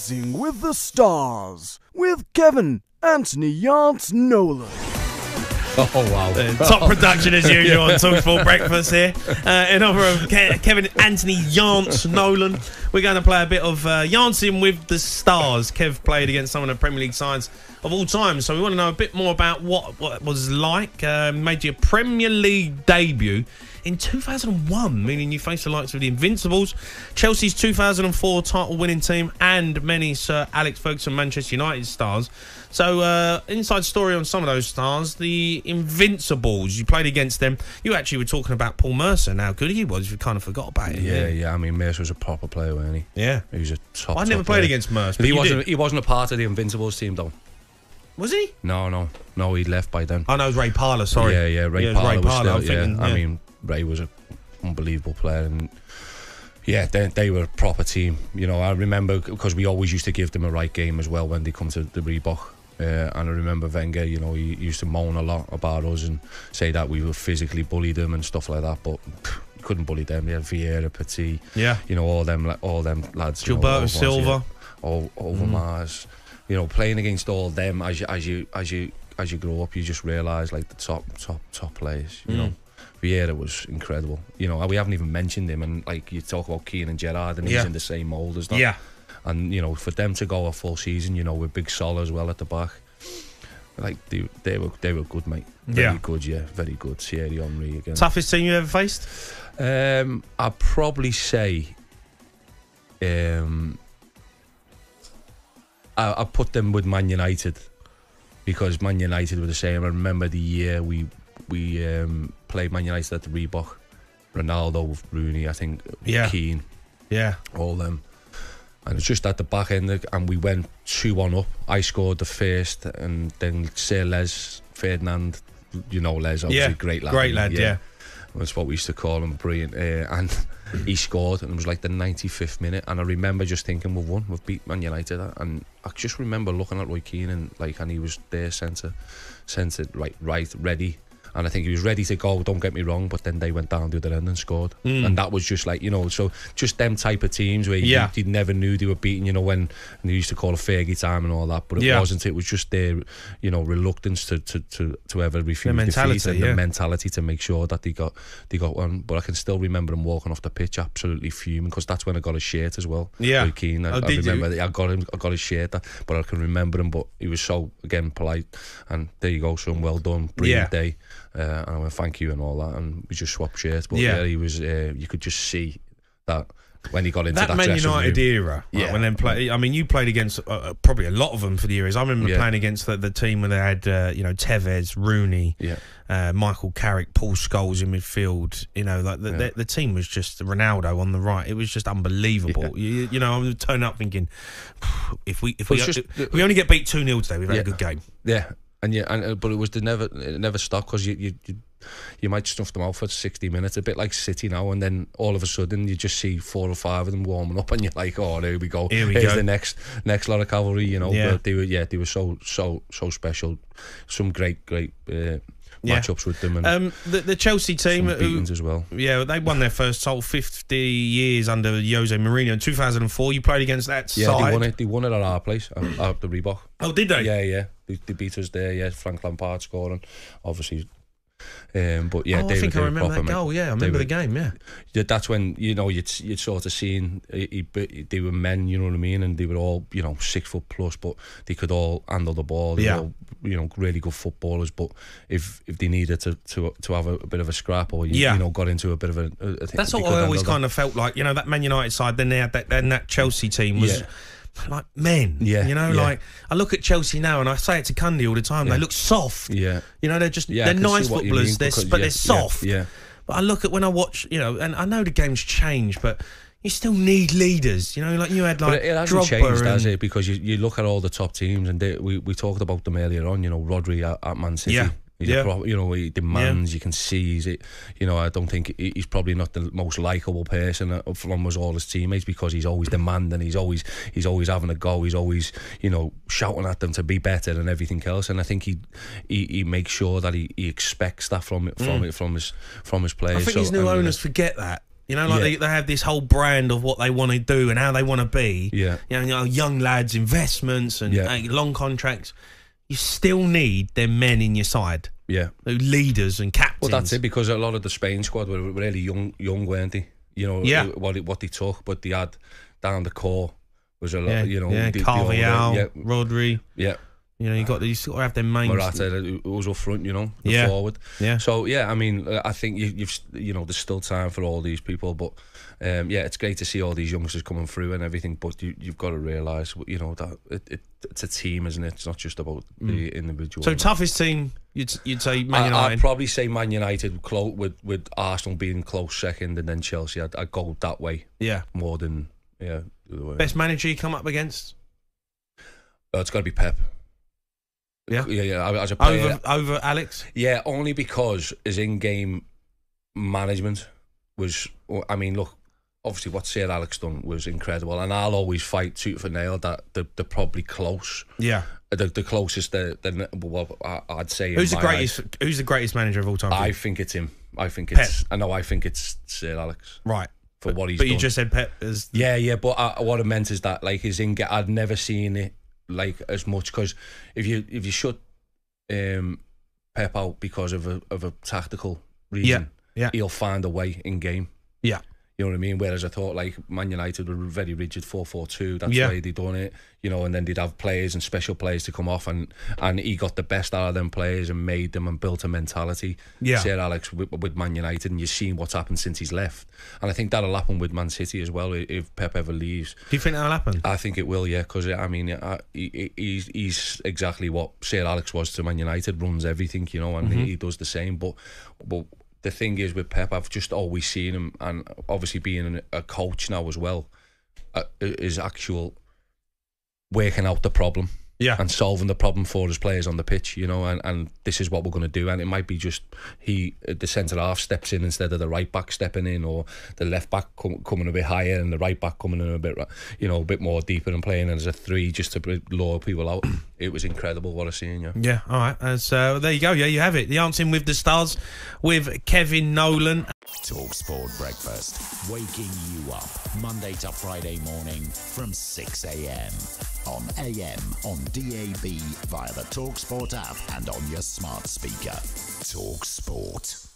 Dancing with the Stars with Kevin Anthony Nolan. Oh, wow. Top production as usual on talkSPORT Breakfast here. In honour of Kevin Anthony Nolan, we're going to play a bit of Jance-ing with the Stars. Kev played against some of the Premier League sides of all time, so we want to know a bit more about what it was like. Made your Premier League debut in 2001, meaning you faced the likes of the Invincibles, Chelsea's 2004 title-winning team, and many Sir Alex Ferguson Manchester United stars. So, inside story on some of those stars, the Invincibles, you played against them. You actually were talking about Paul Mercer and how good he was. You kind of forgot about it. Yeah. I mean, Mercer was a proper player, wasn't he? Yeah. He was a top I never played player against Mercer. But he wasn't a part of the Invincibles team, though. Was he? No, he'd left by then. Oh, no, it was Ray Parlour, sorry. Yeah, Ray Parlour was still, thinking, I mean, Ray was an unbelievable player, and yeah, they were a proper team. You know, I remember, because we always used to give them a right game as well when they come to the Reebok. And I remember Wenger, you know, he used to moan a lot about us and say that we would physically bully them and stuff like that, but you couldn't bully them. You had Vieira, Petit, you know, all them lads. Gilberto Silva, Overmars. You know, playing against all them as you grow up, you just realise like the top players. You know, Vieira was incredible. You know, we haven't even mentioned him, and like you talk about Keane and Gerrard, and he's in the same mould as that. Yeah. And you know, for them to go a full season, you know, with Big Sol as well at the back, like they were good, mate. Very good, very good. Thierry Henry again. Toughest team you ever faced? I'd probably say, I put them with Man United, because Man United were the same. I remember the year we played Man United at the Reebok. Ronaldo, Rooney, I think, Keane, all them. And it's just at the back end, and we went 2-1 up. I scored the first, and then Sir Les Ferdinand, you know Les, obviously, great lad. Yeah. That's what we used to call him, brilliant. And he scored, and it was like the 95th minute. And I remember just thinking, we've beat Man United. And I just remember looking at Roy Keane, and he was there, centre, right, ready. And I think he was ready to go, don't get me wrong, but then they went down the other end and scored. And that was just like, you know, so just them type of teams where you never knew they were beaten, you know, when they used to call it Fergie time and all that, but it wasn't. It was just their, you know, reluctance to ever refuse defeat, and the mentality to make sure that they got one. But I can still remember him walking off the pitch absolutely fuming, because that's when I got his shirt as well. Yeah. Roy Keane. I remember that I got his shirt, but I can remember him, but he was so, again, polite. And there you go, son, well done, brilliant day. And I went, thank you and all that, and we just swapped shirts. But he was, you could just see that when he got into that Man United era, when them play. I mean, you played against probably a lot of them for the years. I remember playing against the team where they had, you know, Tevez, Rooney, Michael Carrick, Paul Scholes in midfield. You know, like the team was just Ronaldo on the right. It was just unbelievable. You know, I was turning up thinking, if we only get beat 2-0 today, we've had a good game. Yeah. But it was it never stopped, because you might stuff them out for 60 minutes, a bit like City now, and then all of a sudden you just see 4 or 5 of them warming up, and you're like, oh, there we go. Here's the next lot of cavalry, you know. But they were so special. Some great matchups with them, and the Chelsea team, beatings as well. Yeah, they won their first title 50 years under Jose Mourinho in 2004. You played against that side. Yeah, they won it at our place, at the Reebok. Oh, did they? Yeah. They beat us there. Yeah, Frank Lampard scoring, obviously. But yeah, I think I remember that goal. Yeah, I remember the game. Yeah, that's when, you know, you'd sort of seen they were men, you know what I mean, and they were all, you know, 6 foot plus, but they could all handle the ball. They were all, you know, really good footballers. But if they needed to have a bit of a scrap, or you know, got into a bit of a that's what I always kind of felt like. You know, that Man United side, then they had that Chelsea team was. Yeah. Like men, you know, like I look at Chelsea now, and I say it to Cundy all the time. They look soft, you know. They're nice footballers, but they're soft. But I look at when I watch, you know, and I know the game's changed, but you still need leaders, you know. Like you had like it hasn't changed, has it? Because you look at all the top teams, and we talked about them earlier on. You know, Rodri at Man City. You know, he demands. You can see he's it. You know, I don't think he's probably not the most likeable person from all his teammates, because he's always demanding. He's always having a go. He's always, you know, shouting at them to be better and everything else. And I think he makes sure that he expects that from his players. I think his new owners forget that. You know, like they have this whole brand of what they want to do and how they want to be. Yeah. You know, young lads, investments and long contracts. You still need them men in your side. Yeah. Leaders and captains. Well, that's it, because a lot of the Spain squad were really young, weren't they? You know, what they took, but they had down the core was a lot, you know. Carvajal, Rodri. Yeah. You know, you got to have them main. Morata, who was up front, you know, forward. Yeah. So I mean, I think you've there's still time for all these people, but it's great to see all these youngsters coming through and everything. But you've got to realise, you know, that it's a team, isn't it? It's not just about the individual. So toughest team, you'd say Man United. I'd probably say Man United, with Arsenal being close second, and then Chelsea. I'd go that way. Yeah. More than the other way. Best manager you come up against? It's got to be Pep. Yeah. As a player, over Alex. Yeah, only because his in-game management was. I mean, look, obviously what Sir Alex done was incredible, and I'll always fight tooth for nail that they're probably close. Yeah, the closest. I'd say. Who's the greatest manager of all time? I think it's him. I think it's. Pep. I think it's Sir Alex. Right. For what he's done. But you just said Pep is. Yeah. But what I meant is that, like, his in-game, I'd never seen it like as much, because if you shut Pep out because of a tactical reason, he'll find a way in game. Yeah. You know what I mean? Whereas I thought, like, Man United were very rigid 4-4-2. That's the way they done it. You know, and then they'd have players and special players to come off, and he got the best out of them players and made them and built a mentality. Yeah. Sir Alex with Man United, and you've seen what's happened since he's left. And I think that'll happen with Man City as well if Pep ever leaves. Do you think that'll happen? I think it will, yeah, because I mean, he's exactly what Sir Alex was to Man United, runs everything, you know, and he does the same. But the thing is with Pep, I've just always seen him, and obviously being a coach now as well, is actual working out the problem and solving the problem for his players on the pitch, you know, and this is what we're going to do. And it might be just the centre half steps in instead of the right back stepping in, or the left back coming a bit higher and the right back coming in a bit more deeper and playing as a 3 just to lure people out. It was incredible what I've seen. Yeah, all right. So there you go. Yeah, you have it. The Jance-ing with the Stars with Kevin Nolan. talkSPORT Breakfast, waking you up Monday to Friday morning from 6 a.m. on AM, on DAB, via the talkSPORT app and on your smart speaker. talkSPORT.